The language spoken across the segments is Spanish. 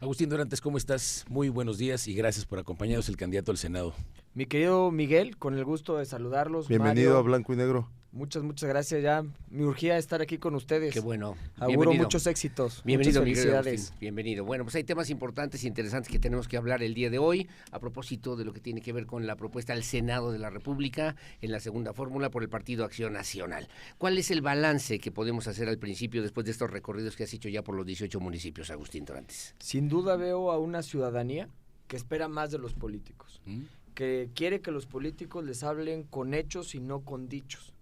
Agustín Dorantes, ¿cómo estás? Muy buenos días y gracias por acompañarnos el candidato al Senado. Mi querido Miguel, con el gusto de saludarlos. Bienvenido Mario, a Blanco y Negro. muchas gracias. Ya me urgía estar aquí con ustedes. Qué bueno. Auguro muchos éxitos. Bienvenido, muchas Miguel felicidades. Agustín. Bienvenido. Bueno, pues hay temas importantes e interesantes que tenemos que hablar el día de hoy a propósito de lo que tiene que ver con la propuesta al Senado de la República en la segunda fórmula por el Partido Acción Nacional. ¿Cuál es el balance que podemos hacer al principio después de estos recorridos que has hecho ya por los 18 municipios, Agustín Dorantes? Sin duda veo a una ciudadanía que espera más de los políticos, que quiere que los políticos les hablen con hechos y no con dichos,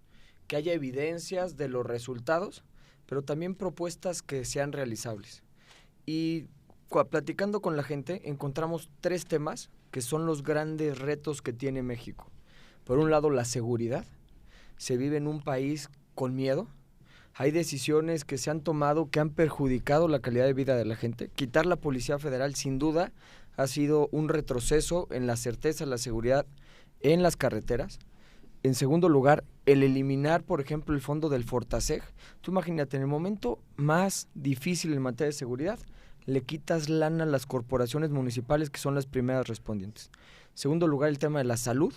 que haya evidencias de los resultados, pero también propuestas que sean realizables. Y platicando con la gente encontramos 3 temas que son los grandes retos que tiene México. Por un lado, la seguridad. Se vive en un país con miedo. Hay decisiones que se han tomado que han perjudicado la calidad de vida de la gente. Quitar la Policía Federal sin duda ha sido un retroceso en la certeza, la seguridad en las carreteras. En segundo lugar, el eliminar, por ejemplo, el fondo del Fortaseg. Tú imagínate, en el momento más difícil en materia de seguridad, le quitas lana a las corporaciones municipales que son las primeras respondientes. En segundo lugar, el tema de la salud,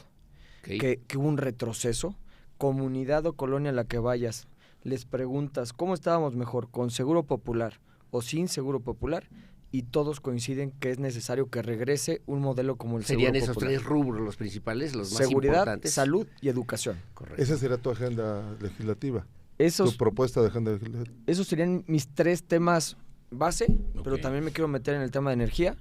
que hubo un retroceso. Comunidad o colonia a la que vayas, les preguntas, ¿cómo estábamos mejor, con seguro popular o sin seguro popular? Y todos coinciden que es necesario que regrese un modelo como el seguro popular. ¿Serían esos 3 rubros los principales, los más seguridad, importantes? Salud y educación. Correcto. Esa será tu agenda legislativa, tu propuesta de agenda legislativa. Esos serían mis 3 temas base, pero también me quiero meter en el tema de energía.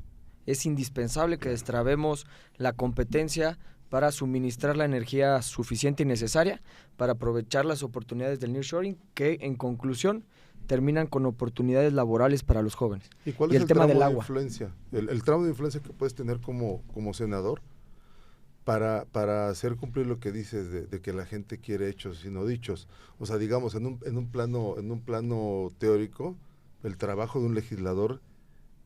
Es indispensable que destrabemos la competencia para suministrar la energía suficiente y necesaria para aprovechar las oportunidades del nearshoring, que en conclusión terminan con oportunidades laborales para los jóvenes. ¿Y cuál es el tema del agua? El tramo de influencia que puedes tener como senador para hacer cumplir lo que dices de que la gente quiere hechos y no dichos. O sea, digamos, en un plano teórico, el trabajo de un legislador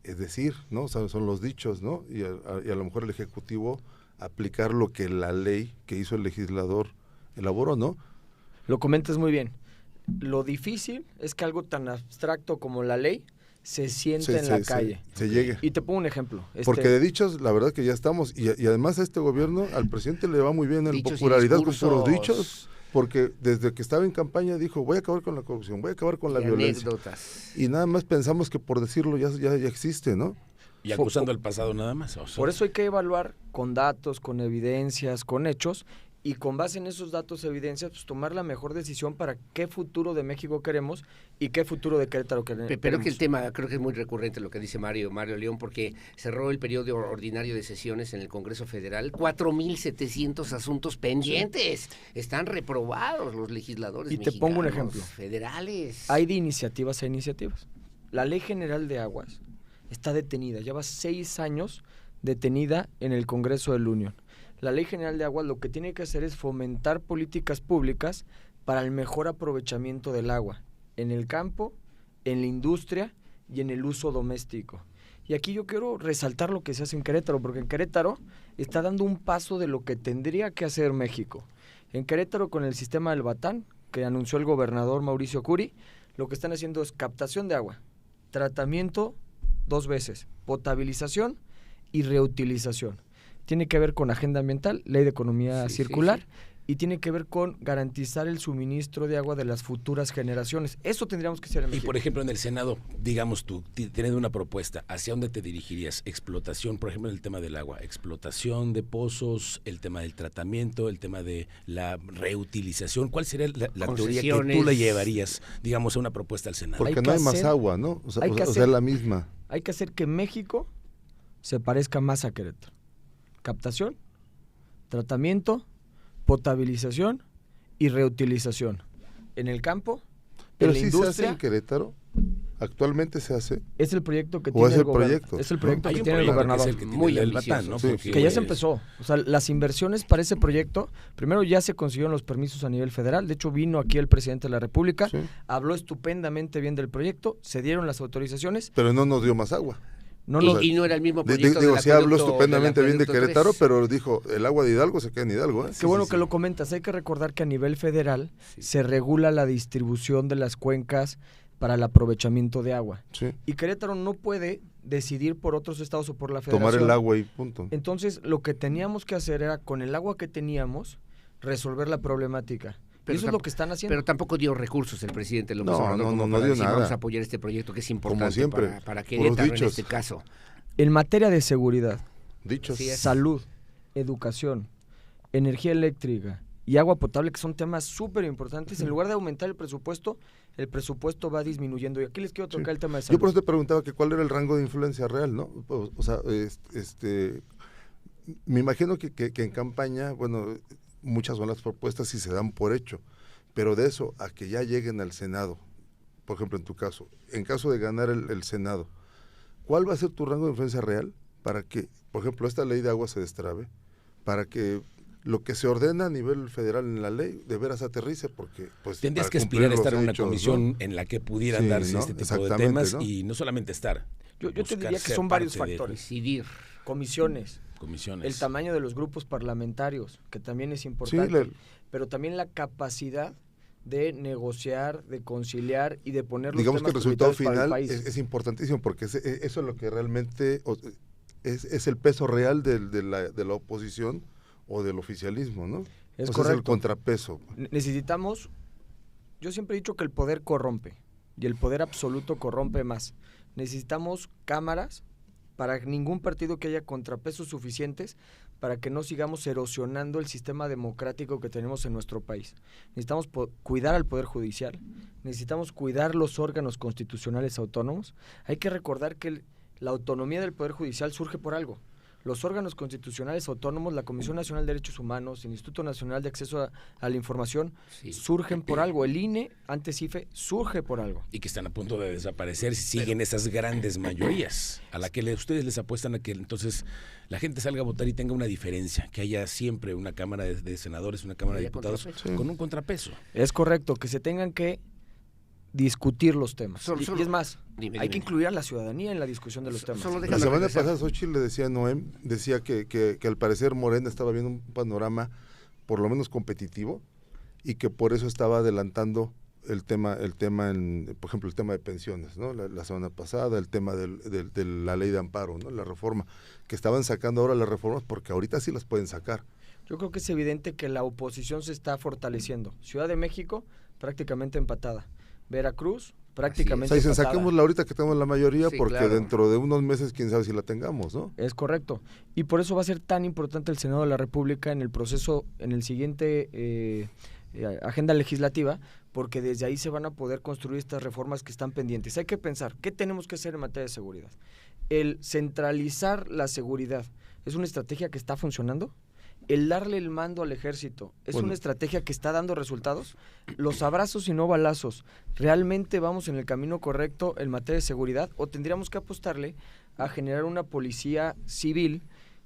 es decir, ¿no? O sea, son los dichos, ¿no? Y a lo mejor el Ejecutivo aplicar lo que la ley que hizo el legislador elaboró, ¿no? Lo comentas muy bien. Lo difícil es que algo tan abstracto como la ley se siente en la calle. Se llegue. Y te pongo un ejemplo. Porque de dichos, la verdad que ya estamos, y además a este gobierno, al presidente le va muy bien en popularidad con puros dichos, porque desde que estaba en campaña dijo, voy a acabar con la corrupción, voy a acabar con la violencia. Anécdotas. Y nada más pensamos que por decirlo ya existe, ¿no? Y acusando al pasado nada más. Por eso hay que evaluar con datos, con evidencias, con hechos, y con base en esos datos, evidencias, pues tomar la mejor decisión para qué futuro de México queremos y qué futuro de Querétaro queremos. Pero que el tema, creo que es muy recurrente lo que dice Mario León, porque cerró el periodo ordinario de sesiones en el Congreso Federal, 4,700 asuntos pendientes, están reprobados los legisladores mexicanos. Y te pongo un ejemplo. Federales. Hay de iniciativas a iniciativas. La Ley General de Aguas está detenida, lleva 6 años detenida en el Congreso de la Unión. La Ley General de Aguas lo que tiene que hacer es fomentar políticas públicas para el mejor aprovechamiento del agua, en el campo, en la industria y en el uso doméstico. Y aquí yo quiero resaltar lo que se hace en Querétaro, porque en Querétaro está dando un paso de lo que tendría que hacer México. En Querétaro, con el sistema del Batán, que anunció el gobernador Mauricio Curi, lo que están haciendo es captación de agua, tratamiento 2 veces, potabilización y reutilización. Tiene que ver con agenda ambiental, ley de economía circular, y tiene que ver con garantizar el suministro de agua de las futuras generaciones. Eso tendríamos que hacer en México. Y por ejemplo, en el Senado, digamos tú, teniendo una propuesta, ¿hacia dónde te dirigirías? Explotación, por ejemplo, en el tema del agua, explotación de pozos, el tema del tratamiento, el tema de la reutilización. ¿Cuál sería la teoría que tú le llevarías, digamos, a una propuesta al Senado? Porque no hay más agua, ¿no? O sea, la misma. Hay que hacer que México se parezca más a Querétaro. Captación, tratamiento, potabilización y reutilización. En el campo, pero en la industria. ¿Pero sí se hace en Querétaro? ¿Actualmente se hace? Es el proyecto que tiene el gobernador. Es el proyecto que tiene el gobernador. Que muy el Batán, ¿no? Sí, que ya se empezó. O sea, las inversiones para ese proyecto, primero ya se consiguieron los permisos a nivel federal. De hecho, vino aquí el presidente de la República, habló estupendamente bien del proyecto, se dieron las autorizaciones. Pero no nos dio más agua. Y no era el mismo proyecto. Digo, sí habló estupendamente bien de Querétaro, pero dijo, el agua de Hidalgo se queda en Hidalgo. Qué bueno que lo comentas. Hay que recordar que a nivel federal se regula la distribución de las cuencas para el aprovechamiento de agua. Sí. Y Querétaro no puede decidir por otros estados o por la federación. Tomar el agua y punto. Entonces, lo que teníamos que hacer era, con el agua que teníamos, resolver la problemática. Y eso es lo que están haciendo. Pero tampoco dio recursos el presidente López No, Obrador no para dio decir, nada. vamos a apoyar este proyecto que es importante Como siempre, para puros Querétaro en dichos. este caso. En materia de seguridad, Dichos. Sí, es. salud, educación, energía eléctrica y agua potable, que son temas súper importantes, en lugar de aumentar el presupuesto va disminuyendo. Y aquí les quiero tocar el tema de salud. Yo por eso te preguntaba que cuál era el rango de influencia real, ¿no? O sea, me imagino que en campaña, bueno, muchas son las propuestas y se dan por hecho, pero de eso a que ya lleguen al Senado, por ejemplo, en tu caso, en caso de ganar el Senado, ¿cuál va a ser tu rango de influencia real para que, por ejemplo, esta ley de agua se destrabe, para que lo que se ordena a nivel federal en la ley de veras aterrice? Porque pues tendrías para que aspirar a estar en una hechos, comisión, ¿no? en la que pudieran Sí, darse ¿no? este tipo de Exactamente, temas, ¿no? y no solamente estar. Yo te buscar diría que ser son varios parte de factores. Decidir. Comisiones, comisiones. el tamaño de los grupos parlamentarios, que también es importante, Sí, pero también la capacidad de negociar, de conciliar y de poner los digamos que temas el resultado prioritarios para el final país. es importantísimo, porque eso es lo que realmente es el peso real de la oposición o del oficialismo, ¿no? Es o sea, correcto. es el contrapeso. Necesitamos, yo siempre he dicho que el poder corrompe y el poder absoluto corrompe más. Necesitamos cámaras para ningún partido que haya contrapesos suficientes para que no sigamos erosionando el sistema democrático que tenemos en nuestro país. Necesitamos cuidar al Poder Judicial, necesitamos cuidar los órganos constitucionales autónomos. Hay que recordar que la autonomía del Poder Judicial surge por algo. Los órganos constitucionales autónomos, la Comisión Nacional de Derechos Humanos, el Instituto Nacional de Acceso a la Información, Sí. surgen por algo. El INE, antes IFE, surge por algo. Y que están a punto de desaparecer si siguen esas grandes mayorías, a la que ustedes les apuestan a que entonces la gente salga a votar y tenga una diferencia, que haya siempre una Cámara de Senadores, una Cámara de Haya Diputados contrapeso. con un contrapeso. Es correcto, que se tengan que discutir los temas. Y es más, Dime, hay que dime. incluir a la ciudadanía en la discusión de los temas. Solo La déjame semana regresar. pasada Xochitl le decía a Noem, decía que al parecer Morena estaba viendo un panorama por lo menos competitivo y que por eso estaba adelantando el tema por ejemplo, el tema de pensiones, ¿no? La semana pasada, el tema de la ley de amparo, ¿no? La reforma, que estaban sacando ahora las reformas porque ahorita sí las pueden sacar. Yo creo que es evidente que la oposición se está fortaleciendo. Ciudad de México, prácticamente empatada. Veracruz, O prácticamente sea, dicen, empatada. saquémosla ahorita que tenemos la mayoría Sí, porque claro. dentro de unos meses quién sabe si la tengamos, ¿no? Es correcto. Y por eso va a ser tan importante el Senado de la República en el proceso, en el siguiente agenda legislativa, porque desde ahí se van a poder construir estas reformas que están pendientes. Hay que pensar, ¿qué tenemos que hacer en materia de seguridad? El centralizar la seguridad, ¿es una estrategia que está funcionando? El darle el mando al ejército, ¿es Bueno. una estrategia que está dando resultados? Los abrazos y no balazos, ¿realmente vamos en el camino correcto en materia de seguridad? ¿O tendríamos que apostarle a generar una policía civil,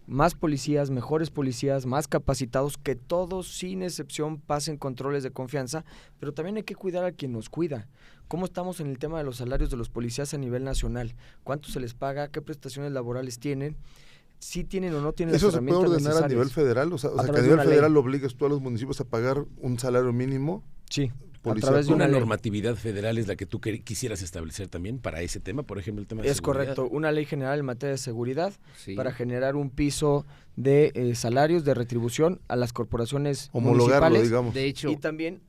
más policías, mejores policías, más capacitados, que todos sin excepción pasen controles de confianza? Pero también hay que cuidar a quien nos cuida. ¿Cómo estamos en el tema de los salarios de los policías a nivel nacional? ¿Cuánto se les paga? ¿Qué prestaciones laborales tienen? ¿Sí tienen o no tienen ¿Eso las se puede herramientas ordenar a necesarias? nivel federal? O sea, que a través de nivel una federal ley. obligues tú a los municipios a pagar un salario mínimo. Sí, Policía, a través de Una una ley. normatividad federal es la que tú quisieras establecer también para ese tema, por ejemplo, el tema de Es seguridad. correcto, una ley general en materia de seguridad Sí. para generar un piso de salarios, de retribución a las corporaciones Homologarlo, municipales digamos. De hecho, y también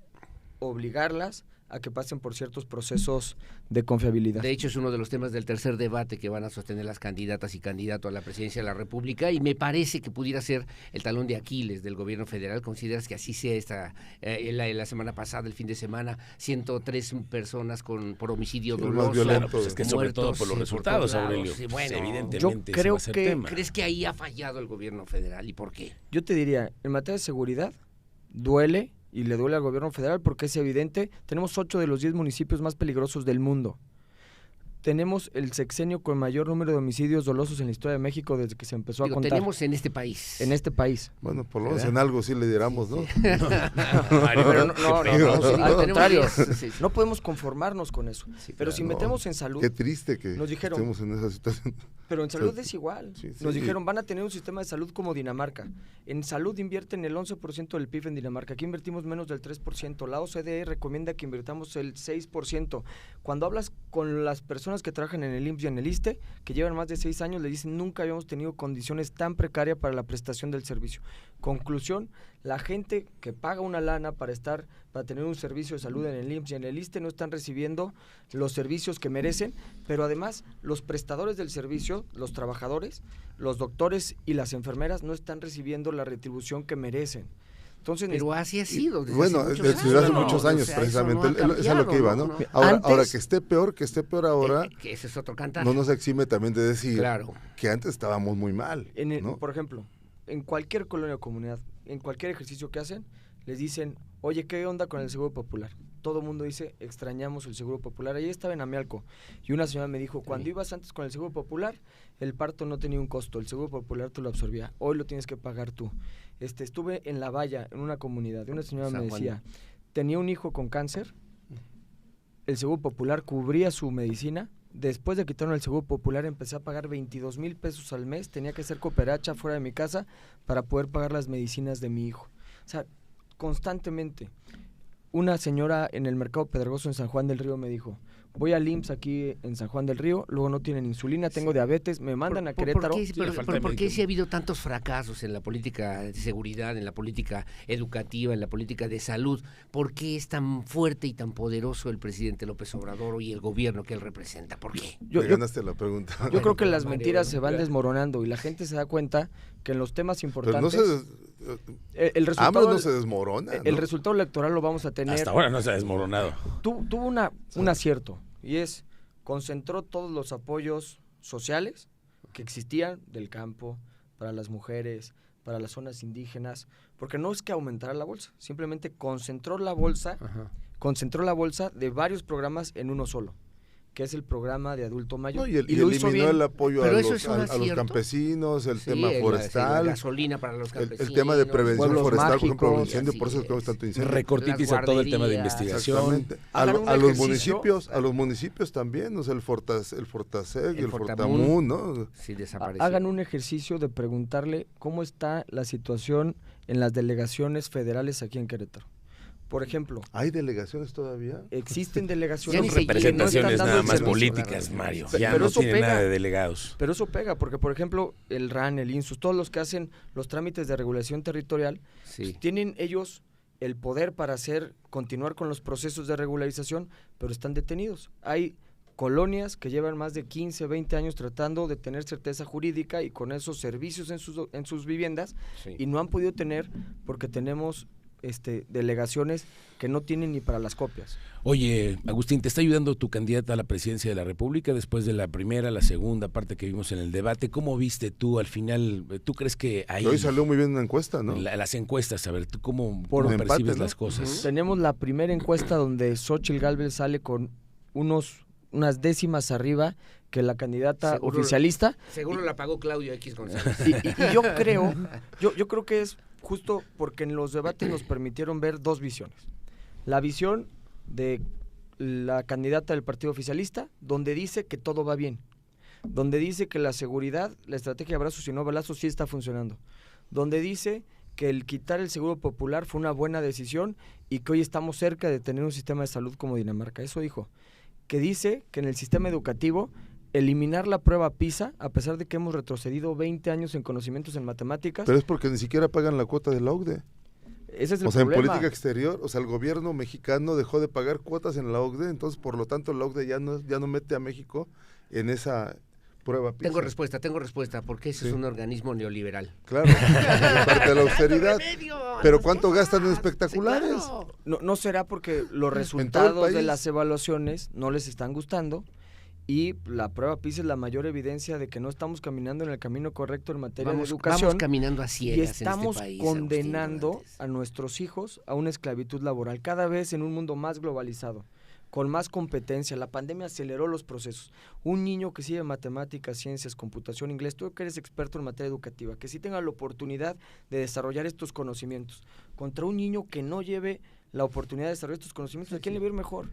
obligarlas a que pasen por ciertos procesos de confiabilidad. De hecho, es uno de los temas del tercer debate que van a sostener las candidatas y candidatos a la presidencia de la República, y me parece que pudiera ser el talón de Aquiles del gobierno federal. ¿Consideras que así sea la semana pasada, el fin de semana, 103 personas por homicidio Sí, el más doloso? violento. Claro, pues es que sobre todo por los resultados, todos lados? Aurelio. Sí, bueno, Pues evidentemente yo ese creo va a ser que tema. ¿Crees que ahí ha fallado el gobierno federal y por qué? Yo te diría, en materia de seguridad, duele y le duele al gobierno federal porque es evidente, tenemos 8 de los 10 municipios más peligrosos del mundo. Tenemos el sexenio con mayor número de homicidios dolosos en la historia de México desde que se empezó a Digo, contar tenemos en este país. en este país. Bueno, por lo menos ¿verdad? en algo sí le diéramos, ¿no? Pero no, Sí, al tenemos contrario, 10, sí, sí. no podemos conformarnos con eso. Sí, pero si No, metemos en salud, Qué triste que Nos dijeron- estemos en esa situación. Pero en salud es igual. Sí, Nos dijeron, van a tener un sistema de salud como Dinamarca. En salud invierten el 11% del PIB en Dinamarca. Aquí invertimos menos del 3%. La OCDE recomienda que invirtamos el 6%. Cuando hablas con las personas que trabajan en el IMSS y en el ISSSTE, que llevan más de 6 años, le dicen, nunca habíamos tenido condiciones tan precarias para la prestación del servicio. Conclusión, la gente que paga una lana para tener un servicio de salud en el IMSS y en el ISSSTE no están recibiendo los servicios que merecen, pero además los prestadores del servicio, los trabajadores, los doctores y las enfermeras no están recibiendo la retribución que merecen. Entonces, pero así ha sido desde bueno, hace muchos años, precisamente, es a lo que iba, ¿no? Ahora que esté peor ahora, que ese es otro cantar. no nos exime también de decir claro. que antes estábamos muy mal, ¿no? Por ejemplo, en cualquier colonia o comunidad, en cualquier ejercicio que hacen, les dicen, oye, ¿qué onda con el Seguro Popular? Todo el mundo dice, extrañamos el Seguro Popular. Ahí estaba en Amialco y una señora me dijo, cuando ibas antes con el Seguro Popular, el parto no tenía un costo, el Seguro Popular tú lo absorbía, hoy lo tienes que pagar tú. Estuve en La Valla, en una comunidad, y una señora me decía, tenía un hijo con cáncer, el Seguro Popular cubría su medicina, después de quitarme el Seguro Popular empecé a pagar 22,000 pesos al mes, tenía que hacer cooperacha fuera de mi casa para poder pagar las medicinas de mi hijo. O sea, constantemente. Una señora en el Mercado Pedregoso en San Juan del Río me dijo, voy al IMSS aquí en San Juan del Río, luego no tienen insulina, tengo diabetes, me mandan a Querétaro. ¿Por qué si ha habido tantos fracasos en la política de seguridad, en la política educativa, en la política de salud? ¿Por qué es tan fuerte y tan poderoso el presidente López Obrador y el gobierno que él representa? ¿Por qué? Me ganaste la pregunta. Yo creo que las mentiras se van desmoronando y la gente se da cuenta que en los temas importantes... el resultado no se desmorona, ¿no? El resultado electoral lo vamos a tener... Hasta ahora no se ha desmoronado. Tuvo un acierto, y concentró todos los apoyos sociales que existían del campo, para las mujeres, para las zonas indígenas, porque no es que aumentara la bolsa, simplemente concentró la bolsa de varios programas en uno solo, que es el programa de adulto mayor. No, y lo eliminó el apoyo a los campesinos, el tema forestal, la gasolina para los campesinos, el tema de prevención forestal, mágicos, por ejemplo, el incendio, por eso tenemos tanto incendio. Recortitis a todo el tema de investigación. A los municipios también, o sea, el Fortaseg, el Fortamun, ¿no? Sí, desapareció. Hagan un ejercicio de preguntarle cómo está la situación en las delegaciones federales aquí en Querétaro. Por ejemplo, ¿hay delegaciones todavía? Existen delegaciones. Son representaciones no nada más servicio, políticas, Mario. Ya pero no eso tienen pega, nada de delegados. Pero eso pega, porque por ejemplo, el RAN, el INSUS, todos los que hacen los trámites de regulación territorial, pues, tienen ellos el poder para continuar con los procesos de regularización, pero están detenidos. Hay colonias que llevan más de 15, 20 años tratando de tener certeza jurídica y con esos servicios en sus viviendas, y no han podido tener porque tenemos delegaciones que no tienen ni para las copias. Oye, Agustín, ¿te está ayudando tu candidata a la presidencia de la República después de la primera, la segunda parte que vimos en el debate? ¿Cómo viste tú al final? ¿Tú crees que ahí... Hoy salió muy bien una encuesta, ¿no? Las encuestas, a ver, ¿tú cómo percibes empate, ¿no? las cosas? Tenemos la primera encuesta donde Xóchitl Gálvez sale con unas décimas arriba que la candidata oficialista. Seguro la pagó Claudio X González. Y yo creo que es justo porque en los debates nos permitieron ver dos visiones. La visión de la candidata del partido oficialista, donde dice que todo va bien, donde dice que la seguridad, la estrategia de abrazos y no balazos sí está funcionando, donde dice que el quitar el Seguro Popular fue una buena decisión y que hoy estamos cerca de tener un sistema de salud como Dinamarca. Eso dijo. Que dice que en el sistema educativo eliminar la prueba PISA, a pesar de que hemos retrocedido 20 años en conocimientos en matemáticas. Pero es porque ni siquiera pagan la cuota de la OCDE. Ese es el problema. En política exterior, el gobierno mexicano dejó de pagar cuotas en la OCDE, entonces por lo tanto la OCDE ya no mete a México en esa prueba PISA. Tengo respuesta, porque ese es un organismo neoliberal. Claro, parte de la austeridad. Pero ¿cuánto gastan en espectaculares? Sí, claro. No será porque los resultados de las evaluaciones no les están gustando. Y la prueba PISA es la mayor evidencia de que no estamos caminando en el camino correcto en materia de educación. Vamos caminando a ciegas y estamos en este país, condenando a nuestros hijos a una esclavitud laboral, cada vez en un mundo más globalizado, con más competencia. La pandemia aceleró los procesos. Un niño que sigue matemáticas, ciencias, computación, inglés, tú que eres experto en materia educativa, que sí tenga la oportunidad de desarrollar estos conocimientos, contra un niño que no lleve la oportunidad de desarrollar estos conocimientos, ¿a quién le va a ir mejor?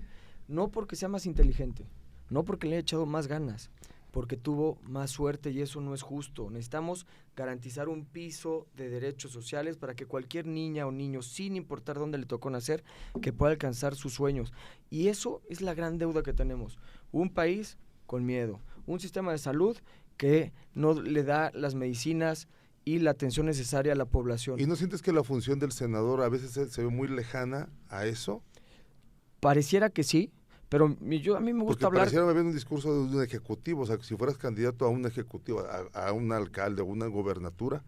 No porque sea más inteligente, no porque le haya echado más ganas, porque tuvo más suerte y eso no es justo. Necesitamos garantizar un piso de derechos sociales para que cualquier niña o niño, sin importar dónde le tocó nacer, que pueda alcanzar sus sueños. Y eso es la gran deuda que tenemos. Un país con miedo, un sistema de salud que no le da las medicinas y la atención necesaria a la población. ¿Y no sientes que la función del senador a veces se ve muy lejana a eso? Pareciera que sí, pero a mí me gusta hablar... Pareciera haber un discurso de un ejecutivo, o sea, que si fueras candidato a un ejecutivo, a un alcalde o una gobernatura,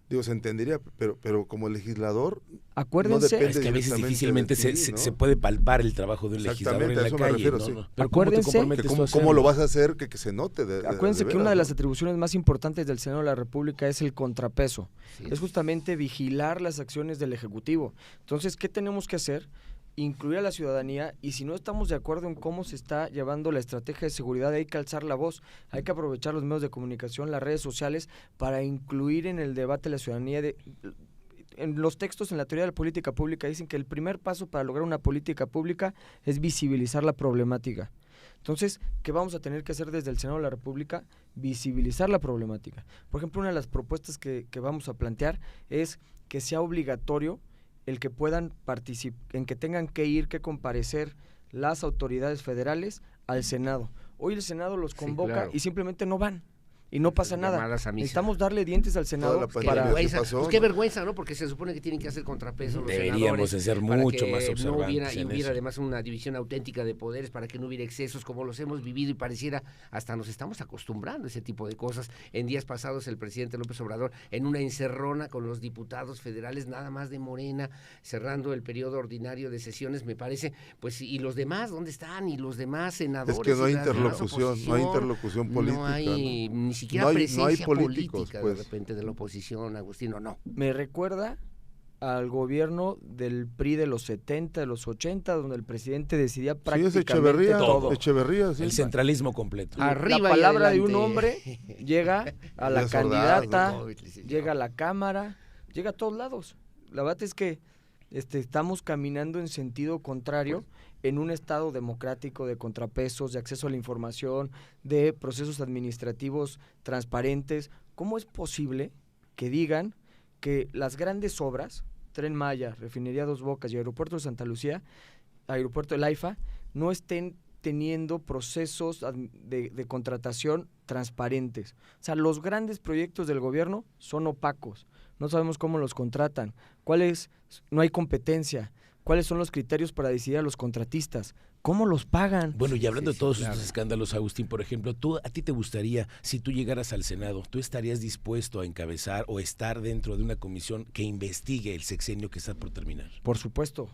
digo, se entendería, pero como legislador, acuérdense, no depende es que a veces difícilmente de ti, se puede palpar el trabajo de un legislador en la a eso calle. me refiero, ¿no? sí. No. Pero Acuérdense ¿cómo lo vas a hacer que se note? Acuérdense que una de las atribuciones más importantes del Senado de la República es el contrapeso. Sí. Es justamente vigilar las acciones del Ejecutivo. Entonces, ¿qué tenemos que hacer? Incluir a la ciudadanía, y si no estamos de acuerdo en cómo se está llevando la estrategia de seguridad, hay que alzar la voz, hay que aprovechar los medios de comunicación, las redes sociales, para incluir en el debate la ciudadanía. En los textos, en la teoría de la política pública, dicen que el primer paso para lograr una política pública es visibilizar la problemática. Entonces, ¿qué vamos a tener que hacer desde el Senado de la República? Visibilizar la problemática. Por ejemplo, una de las propuestas que vamos a plantear es que sea obligatorio el que puedan participar, en que tengan que comparecer las autoridades federales al Senado. Hoy el Senado los convoca, claro, y simplemente no van. Y no pasa nada. Necesitamos darle dientes al Senado para... qué vergüenza, ¿no? Porque se supone que tienen que hacer contrapeso los Deberíamos ser mucho más observantes. No hubiera además una división auténtica de poderes, para que no hubiera excesos como los hemos vivido, y pareciera hasta nos estamos acostumbrando a ese tipo de cosas. En días pasados el presidente López Obrador en una encerrona con los diputados federales, nada más de Morena, cerrando el periodo ordinario de sesiones, me parece, pues, y los demás, ¿dónde están? Y los demás senadores. Es que no hay interlocución política. No hay ni siquiera presencia política pues, de repente de la oposición, Agustino, no. Me recuerda al gobierno del PRI de los 70, de los 80, donde el presidente decidía prácticamente todo. Echeverría, sí. El centralismo completo. Arriba la palabra de un hombre llega a la candidata, llega a la Cámara, llega a todos lados. La verdad es que estamos caminando en sentido contrario, en un estado democrático de contrapesos, de acceso a la información, de procesos administrativos transparentes. ¿Cómo es posible que digan que las grandes obras, Tren Maya, Refinería Dos Bocas y Aeropuerto de Santa Lucía, Aeropuerto del AIFA, no estén teniendo procesos de contratación transparentes? O sea, los grandes proyectos del gobierno son opacos, no sabemos cómo los contratan, no hay competencia, cuáles son los criterios para decidir a los contratistas, cómo los pagan. Bueno, y hablando de todos estos escándalos, Agustín, por ejemplo, ¿a ti te gustaría, si tú llegaras al Senado, tú estarías dispuesto a encabezar o estar dentro de una comisión que investigue el sexenio que está por terminar? Por supuesto.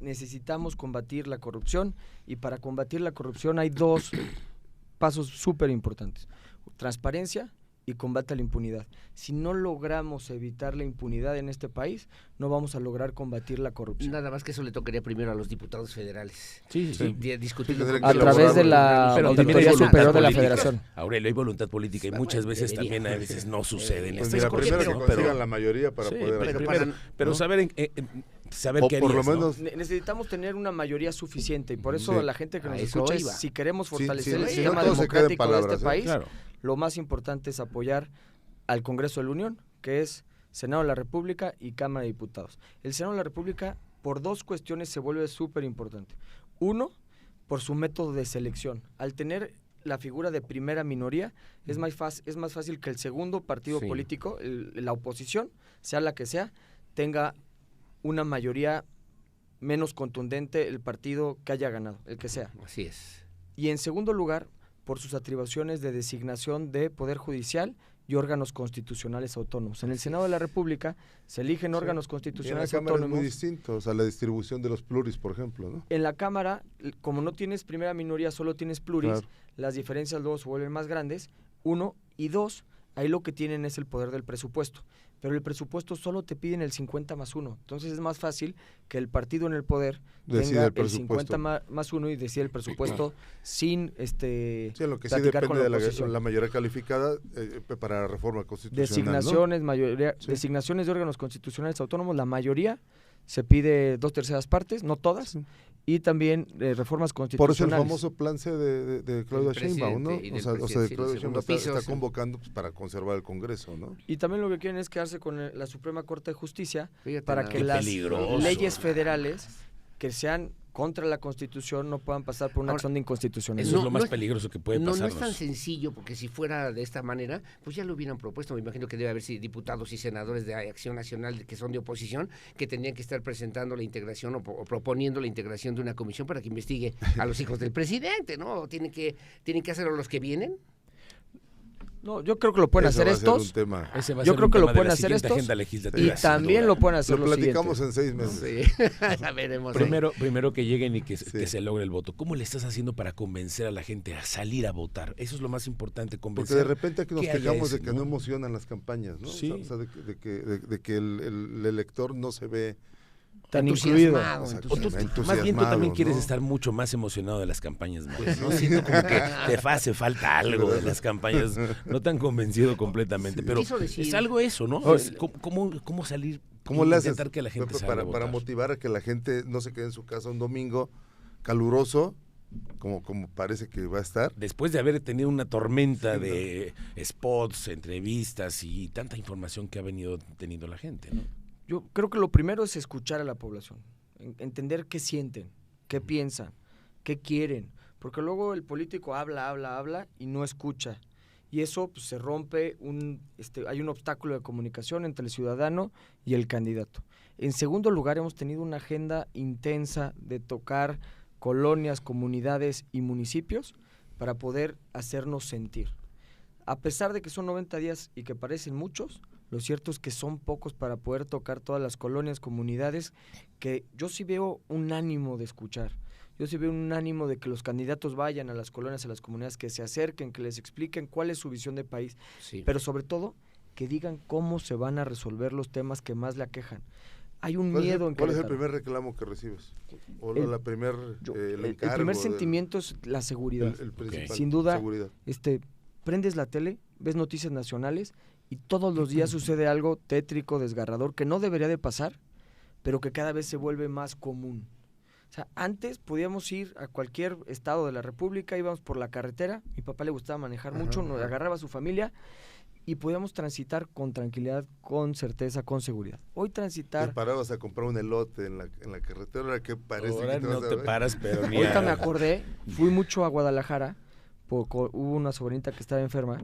Necesitamos combatir la corrupción, y para combatir la corrupción hay dos pasos súper importantes: transparencia y combate a la impunidad. Si no logramos evitar la impunidad en este país, no vamos a lograr combatir la corrupción. Nada más que eso le tocaría primero a los diputados federales. Sí. Discutirlo a través de la Auditoría Superior de la Federación. Aurelio, hay voluntad política y muchas veces también a veces no sucede en estas cosas. Primero que consigan la mayoría para poder... Pero saber qué por harías, lo menos, ¿no? Necesitamos tener una mayoría suficiente, y por eso la gente que nos escucha, si queremos fortalecer el no sistema todo democrático de este país, claro, lo más importante es apoyar al Congreso de la Unión, que es Senado de la República y Cámara de Diputados. El Senado de la República, por dos cuestiones, se vuelve súper importante. Uno, por su método de selección. Al tener la figura de primera minoría, es más fácil que el segundo partido político, la oposición, sea la que sea, tenga una mayoría menos contundente el partido que haya ganado, el que sea. Así es. Y en segundo lugar, por sus atribuciones de designación de Poder Judicial y órganos constitucionales autónomos. En el Senado de la República se eligen órganos constitucionales autónomos. Es muy distinto, o sea, la distribución de los pluris, por ejemplo, ¿no? En la Cámara, como no tienes primera minoría, solo tienes pluris, claro, las diferencias luego se vuelven más grandes, uno, y dos, ahí lo que tienen es el poder del presupuesto. Pero el presupuesto solo te piden el 50+1. Entonces es más fácil que el partido en el poder tenga el 50+1 y decida el presupuesto sin sí, lo que sí depende de la mayoría calificada para la reforma constitucional. Designaciones, ¿no? Designaciones de órganos constitucionales autónomos, la mayoría se pide 2/3 partes, no todas, y también reformas Por eso el constitucionales. famoso plan C de Claudia Sheinbaum, ¿no? presidente y del O sea, de presidente, Claudia sí, Sheinbaum segundo está piso, convocando pues, para conservar el Congreso, ¿no? Y también lo que quieren es quedarse con la Suprema Corte de Justicia Fíjate para nada que Qué las peligroso. leyes federales que sean contra la Constitución no puedan pasar por una Ahora, acción de inconstitucionalidad. Eso No, es lo más no es- peligroso que puede No pasarnos. es tan sencillo, porque si fuera de esta manera, pues ya lo hubieran propuesto. Me imagino que debe haber diputados y senadores de Acción Nacional que son de oposición, que tendrían que estar presentando la integración o proponiendo la integración de una comisión para que investigue a los hijos del presidente, ¿no? Tienen que hacerlo los que vienen. No, yo creo que lo pueden Eso hacer va a ser un estos. tema. Ese va a Yo ser creo un que lo tema de pueden la hacer siguiente estos, agenda legislativa, Y sin también duda. lo pueden hacer Lo los platicamos siguientes. en 6 meses. Sí, ya veremos. Primero que lleguen y que Sí. se logre el voto. ¿Cómo le estás haciendo para convencer a la gente a salir a votar? Eso es lo más importante, Porque convencer. de repente aquí nos que haya quejamos ese, de que no emocionan las campañas, ¿no? Sí. O sea, de que el elector no se ve Tan incluido. Entusiasmado, O sea, O tú, entusiasmado, más bien tú también ¿no? quieres estar mucho más emocionado de las campañas, ¿no? Siento como que te hace falta algo de las campañas, no tan convencido completamente, pero Quiso decir- es algo eso, ¿no? Es ¿Cómo salir ¿Cómo y le haces intentar que la gente Pepe, salga a para votar? motivar a que la gente no se quede en su casa un domingo caluroso, como parece que va a estar? Después de haber tenido una tormenta de spots, entrevistas y tanta información que ha venido teniendo la gente, ¿no? Yo creo que lo primero es escuchar a la población, entender qué sienten, qué piensan, qué quieren, porque luego el político habla y no escucha. Y eso pues, se rompe, hay un obstáculo de comunicación entre el ciudadano y el candidato. En segundo lugar, hemos tenido una agenda intensa de tocar colonias, comunidades y municipios para poder hacernos sentir. A pesar de que son 90 días y que parecen muchos, lo cierto es que son pocos para poder tocar todas las colonias, comunidades, que yo sí veo un ánimo de escuchar. Yo sí veo un ánimo de que los candidatos vayan a las colonias, a las comunidades, que se acerquen, que les expliquen cuál es su visión de país, Sí. pero sobre todo que digan cómo se van a resolver los temas que más le aquejan. Hay un miedo en ¿Cuál es el Querétaro. primer reclamo que recibes? ¿O El- la primer, el El encargo? primer sentimiento es la seguridad. El principal, Sin duda, seguridad. Prendes la tele, ves noticias nacionales y todos los días sucede algo tétrico, desgarrador, que no debería de pasar, pero que cada vez se vuelve más común. O sea, antes podíamos ir a cualquier estado de la República, íbamos por la carretera, mi papá le gustaba manejar mucho, nos agarraba a su familia y podíamos transitar con tranquilidad, con certeza, con seguridad. Hoy Te transitar... parabas a comprar un elote en la carretera, ahora que parece Ahora que te no vas a te ver. paras, pero ni Ahorita a- me acordé, fui mucho a Guadalajara, hubo una sobrinita que estaba enferma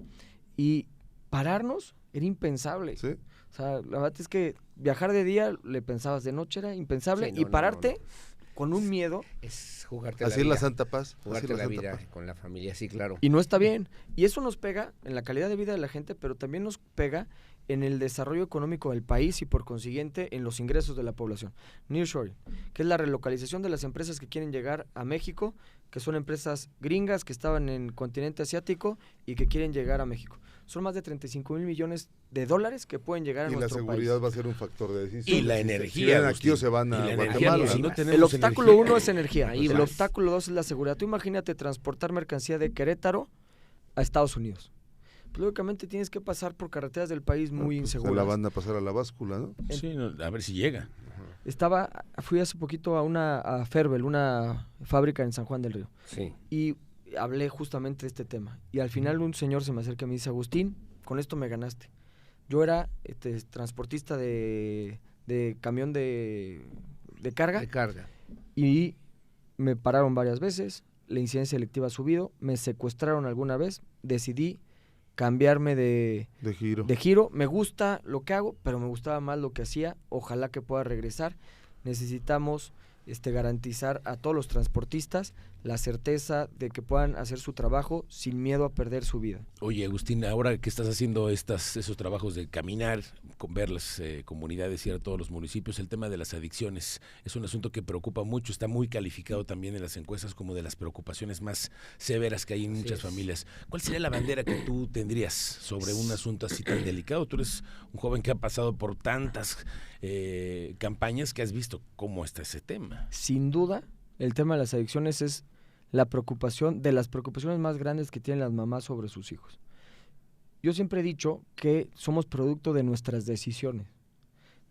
y pararnos era impensable. ¿Sí? O sea, la verdad es que viajar de día le pensabas, de noche era impensable, Sí, no, y no, pararte no, con un miedo Es jugarte Así la es la vida. Santa Paz. así Jugarte es la Santa vida Paz. con la familia, sí, claro. y no está bien. Y eso nos pega en la calidad de vida de la gente, pero también nos pega en el desarrollo económico del país y por consiguiente en los ingresos de la población. Nearshoring, que es la relocalización de las empresas que quieren llegar a México, que son empresas gringas que estaban en el continente asiático y que quieren llegar a México. Son más de 35,000 millones de dólares que pueden llegar a Y la nuestro seguridad país. va a ser un factor de decisión. Y la Si energía, vienen aquí Agustín. o se van Y a la energía, Guatemala. si no ¿no? tenemos El obstáculo energía- 1 es energía, Ahí el vas. obstáculo 2 es la seguridad. Tú imagínate transportar mercancía de Querétaro a Estados Unidos. Pues, lógicamente tienes que pasar por carreteras del país muy Pues, inseguras. la van a pasar a la báscula, ¿no? Sí, a ver si llega. Fui hace poquito a Ferbel, una fábrica en San Juan del Río, Sí. y hablé justamente de este tema. Y al final un señor se me acerca y me dice, Agustín, con esto me ganaste. Yo era transportista de camión de carga De carga. y me pararon varias veces, la incidencia delictiva ha subido, me secuestraron alguna vez, decidí cambiarme de giro. me gusta lo que hago, pero me gustaba más lo que hacía, ojalá que pueda regresar. Necesitamos garantizar a todos los transportistas la certeza de que puedan hacer su trabajo sin miedo a perder su vida. Oye, Agustín, ahora que estás haciendo esos trabajos de caminar, ver las comunidades, ir a todos los municipios, el tema de las adicciones es un asunto que preocupa mucho, está muy calificado también en las encuestas como de las preocupaciones más severas que hay en Así muchas es. familias. ¿Cuál sería la bandera que tú tendrías sobre un asunto así tan delicado? Tú eres un joven que ha pasado por tantas campañas que has visto cómo está ese tema. Sin duda, el tema de las adicciones es la preocupación, de las preocupaciones más grandes que tienen las mamás sobre sus hijos. Yo siempre he dicho que somos producto de nuestras decisiones,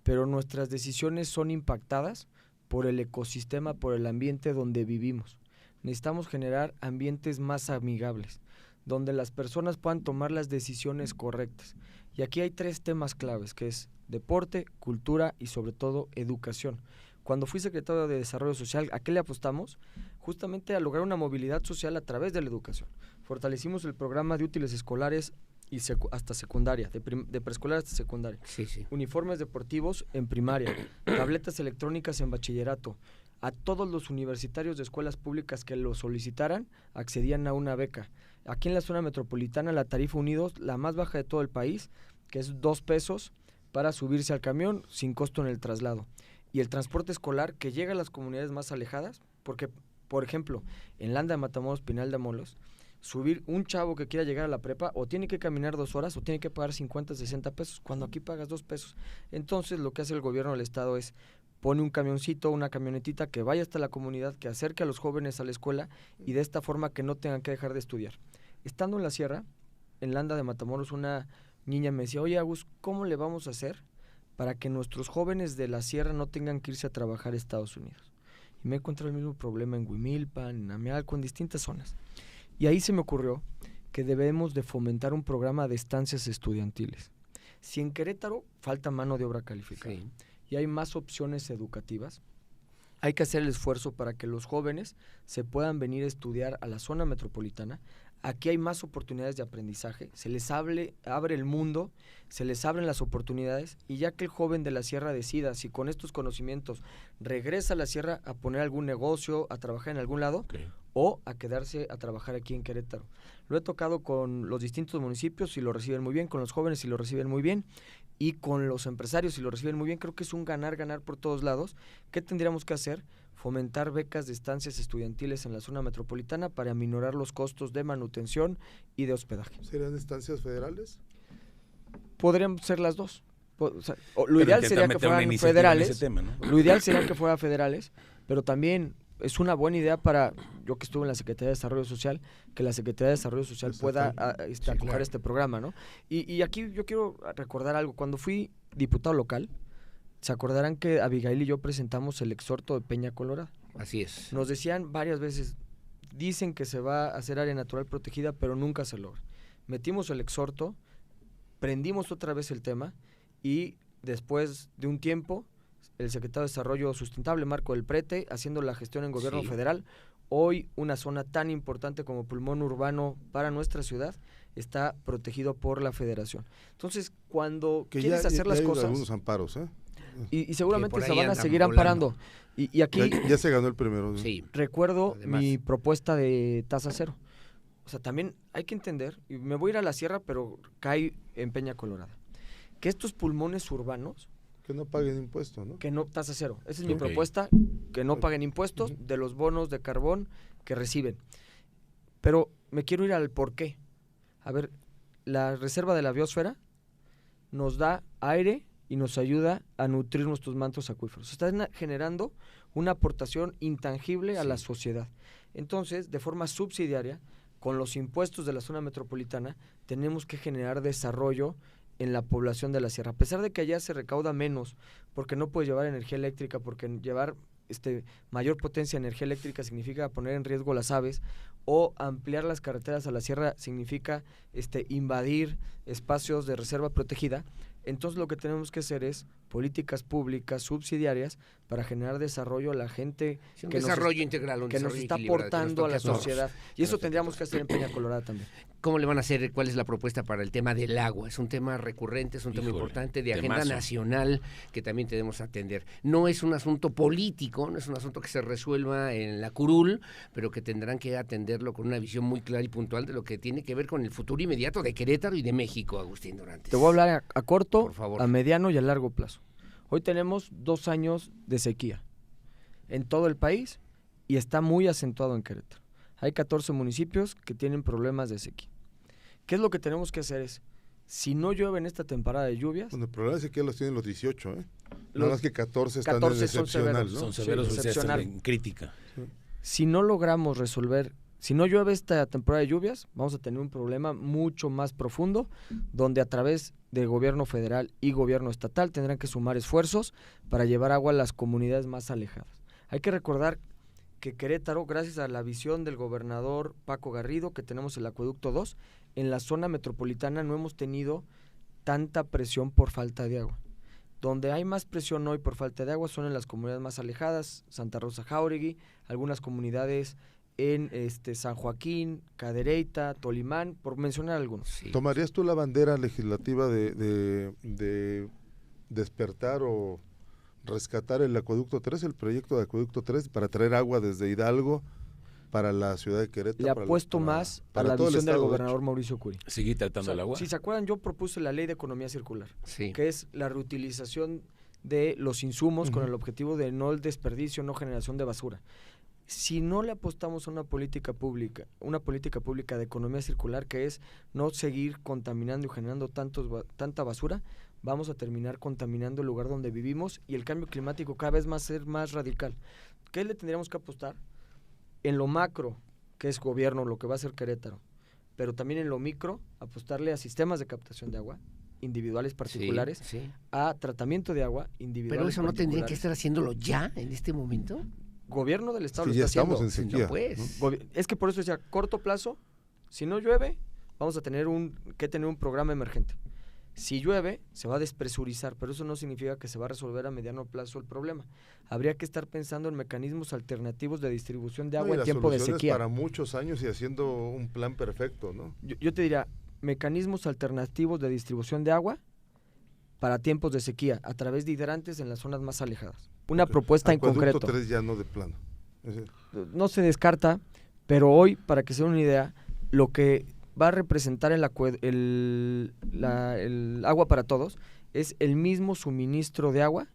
pero nuestras decisiones son impactadas por el ecosistema, por el ambiente donde vivimos. Necesitamos generar ambientes más amigables, donde las personas puedan tomar las decisiones correctas. Y aquí hay 3 temas claves, que es deporte, cultura y sobre todo educación. Cuando fui secretario de Desarrollo Social, ¿a qué le apostamos? Justamente a lograr una movilidad social a través de la educación. Fortalecimos el programa de útiles escolares y hasta secundaria, de preescolar hasta secundaria. Sí. Uniformes deportivos en primaria, tabletas electrónicas en bachillerato. A todos los universitarios de escuelas públicas que lo solicitaran, accedían a una beca. Aquí en la zona metropolitana, la tarifa Unidos, la más baja de todo el país, que es 2 pesos para subirse al camión sin costo en el traslado. Y el transporte escolar que llega a las comunidades más alejadas, porque, por ejemplo, en Landa de Matamoros, Pinal de Amolos, subir un chavo que quiera llegar a la prepa o tiene que caminar 2 horas o tiene que pagar 50, 60 pesos, cuando aquí pagas 2 pesos. Entonces, lo que hace el gobierno del estado es pone un camioncito, una camionetita que vaya hasta la comunidad, que acerque a los jóvenes a la escuela y de esta forma que no tengan que dejar de estudiar. Estando en la sierra, en Landa de Matamoros, una niña me decía, oye Agus, ¿cómo le vamos a hacer para que nuestros jóvenes de la sierra no tengan que irse a trabajar a Estados Unidos? Y me encontré el mismo problema en Huimilpan, en Amealco, en distintas zonas. Y ahí se me ocurrió que debemos de fomentar un programa de estancias estudiantiles. Si en Querétaro falta mano de obra calificada, sí, y hay más opciones educativas, hay que hacer el esfuerzo para que los jóvenes se puedan venir a estudiar a la zona metropolitana. Aquí hay más oportunidades de aprendizaje, se les abre el mundo, se les abren las oportunidades, y ya que el joven de la sierra decida si con estos conocimientos regresa a la sierra a poner algún negocio, a trabajar en algún lado, okay, o a quedarse a trabajar aquí en Querétaro. Lo he tocado con los distintos municipios y lo reciben muy bien, con los jóvenes y lo reciben muy bien, y con los empresarios y lo reciben muy bien. Creo que es un ganar-ganar por todos lados. ¿Qué tendríamos que hacer? Fomentar becas de estancias estudiantiles en la zona metropolitana para aminorar los costos de manutención y de hospedaje. ¿Serían estancias federales? Podrían ser las dos. Lo ideal sería que fueran federales. Tema, ¿no? Lo ideal sería que fueran federales, pero también es una buena idea para, yo que estuve en la Secretaría de Desarrollo Social, que la Secretaría de Desarrollo Social pueda acoger este programa, ¿no? Y aquí yo quiero recordar algo. Cuando fui diputado local, se acordarán que Abigail y yo presentamos el exhorto de Peña Colorada. Así es. Nos decían varias veces, dicen que se va a hacer área natural protegida, pero nunca se logra. Metimos el exhorto, prendimos otra vez el tema, y después de un tiempo, el secretario de Desarrollo Sustentable, Marco del Prete, haciendo la gestión en gobierno federal, hoy una zona tan importante como pulmón urbano para nuestra ciudad está protegido por la federación. Entonces, cuando quieres hacer las cosas... algunos amparos, y seguramente se van a seguir amparando. Y aquí... Ya se ganó el primero. Sí. Recuerdo mi propuesta de tasa cero. O sea, también hay que entender, y me voy a ir a la sierra, pero cae en Peña Colorada, que estos pulmones urbanos... Que no paguen impuestos, ¿no? Que no, tasa cero. Esa es mi propuesta, que no paguen impuestos de los bonos de carbón que reciben. Pero me quiero ir al por qué. A ver, la reserva de la biosfera nos da aire y nos ayuda a nutrir nuestros mantos acuíferos. Están generando una aportación intangible a la sociedad. Entonces, de forma subsidiaria, con los impuestos de la zona metropolitana, tenemos que generar desarrollo en la población de la sierra. A pesar de que allá se recauda menos, porque no puedes llevar energía eléctrica, porque llevar mayor potencia de energía eléctrica significa poner en riesgo las aves, o ampliar las carreteras a la sierra significa invadir espacios de reserva protegida. Entonces lo que tenemos que hacer es políticas públicas subsidiarias para generar desarrollo a la gente que desarrollo integral, que nos está aportando a la sociedad. Y eso tendríamos que hacer en Peña Colorada también. ¿Cómo le van a hacer? ¿Cuál es la propuesta para el tema del agua? Es un tema recurrente, es un tema importante de agenda nacional que también tenemos que atender. No es un asunto político, no es un asunto que se resuelva en la curul, pero que tendrán que atenderlo con una visión muy clara y puntual de lo que tiene que ver con el futuro inmediato de Querétaro y de México, Agustín Dorantes. Te voy a hablar a corto, a mediano y a largo plazo. Hoy tenemos 2 años de sequía en todo el país y está muy acentuado en Querétaro. Hay 14 municipios que tienen problemas de sequía. ¿Qué es lo que tenemos que hacer? Si no llueve en esta temporada de lluvias... Bueno, el problema es que los tienen los 18, Nada más que 14 están en excepcional, ¿no? Son severos, excepcional. En crítica. Sí. Si no logramos resolver... Si no llueve esta temporada de lluvias, vamos a tener un problema mucho más profundo, donde a través del gobierno federal y gobierno estatal tendrán que sumar esfuerzos para llevar agua a las comunidades más alejadas. Hay que recordar que Querétaro, gracias a la visión del gobernador Paco Garrido, que tenemos el Acueducto 2, en la zona metropolitana no hemos tenido tanta presión por falta de agua. Donde hay más presión hoy por falta de agua son en las comunidades más alejadas, Santa Rosa Jáuregui, algunas comunidades en San Joaquín, Cadereyta, Tolimán, por mencionar algunos. Sí. ¿Tomarías tú la bandera legislativa de despertar o rescatar el Acueducto 3, el proyecto de Acueducto 3, para traer agua desde Hidalgo para la ciudad de Querétaro? Le apuesto más a la visión del gobernador Mauricio Curi. ¿Seguir tratando el agua? Si se acuerdan, yo propuse la ley de economía circular, Sí. que es la reutilización de los insumos con el objetivo de no el desperdicio, no generación de basura. Si no le apostamos a una política pública de economía circular, que es no seguir contaminando y generando tanta basura, vamos a terminar contaminando el lugar donde vivimos y el cambio climático cada vez va a ser más radical. ¿Qué le tendríamos que apostar? En lo macro, que es gobierno, lo que va a hacer Querétaro, pero también en lo micro, apostarle a sistemas de captación de agua individuales particulares, Sí. a tratamiento de agua individuales. Pero eso no tendría que particulares. estar haciéndolo ya, en este momento. Gobierno del estado Sí, lo ya está estamos haciendo. en sequía. No, pues. Es que por eso decía, corto plazo, si no llueve, vamos a tener que tener un programa emergente. Si llueve, se va a despresurizar, pero eso no significa que se va a resolver a mediano plazo el problema. Habría que estar pensando en mecanismos alternativos de distribución de agua en tiempo de sequía. Para muchos años y haciendo un plan perfecto, ¿no? Yo te diría, mecanismos alternativos de distribución de agua para tiempos de sequía, a través de hidrantes en las zonas más alejadas. Una propuesta en concreto. Acueducto 3 ya no de plano. No se descarta, pero hoy, para que se den una idea, lo que va a representar el agua para todos es el mismo suministro de agua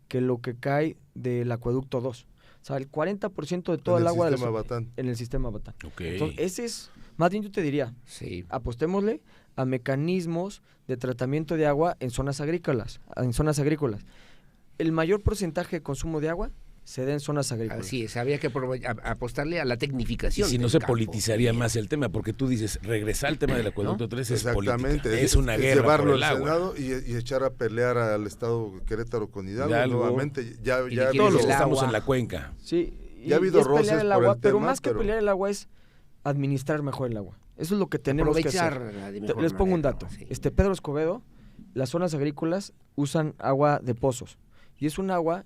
que lo que cae del Acueducto 2. O sea, el 40% de todo el agua en el sistema Batán. Okay. Entonces, ese es, más bien yo te diría, Sí. apostémosle a mecanismos de tratamiento de agua en zonas agrícolas. El mayor porcentaje de consumo de agua se da en zonas agrícolas. Así es, había que apostarle a la Y tecnificación. si no del se campo. politizaría más el tema, porque tú dices, regresar al tema del Acueducto 3 es política, Exactamente. es una guerra llevarlo por el al agua. Senado y echar a pelear al Estado Querétaro con Hidalgo nuevamente. Ya Todos los que el estamos agua. en la cuenca. Sí, Ya ha habido es pelear roces el por agua, el pero tema, más que pero- pelear el agua es administrar mejor el agua. Eso es lo que tenemos que hacer. Aprovecharla de mejor Les pongo un manera, dato. sí. Pedro Escobedo, las zonas agrícolas usan agua de pozos. Y es un agua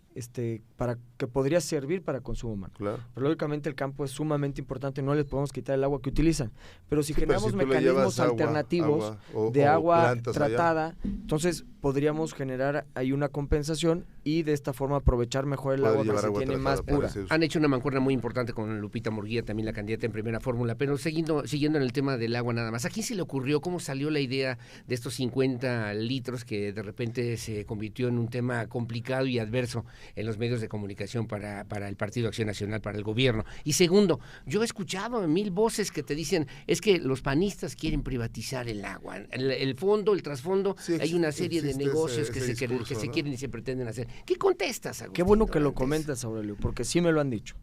para que podría servir para consumo humano. Claro. Pero lógicamente el campo es sumamente importante, no les podemos quitar el agua que utilizan. Pero si Sí, pero generamos si tú le mecanismos llevas agua alternativos o de agua plantas allá. tratada, entonces podríamos generar ahí una compensación y de esta forma aprovechar mejor el Puede agua que llevar se agua tiene tratada más para pura. ese uso. Han hecho una mancuerna muy importante con Lupita Murguía, también la candidata en primera fórmula, pero siguiendo en el tema del agua nada más. ¿A quién se le ocurrió, cómo salió la idea de estos 50 litros que de repente se convirtió en un tema complicado y adverso en los medios de comunicación para el Partido Acción Nacional, para el gobierno? Y segundo, yo he escuchado 1000 voces que te dicen, es que los panistas quieren privatizar el agua. El fondo, el trasfondo, Sí, hay una serie de existe negocios ese que se discurso, ¿no? quieren y se pretenden hacer. ¿Qué contestas, Agustín Qué bueno que lo Dorantes? comentas, Aurelio, porque sí me lo han dicho.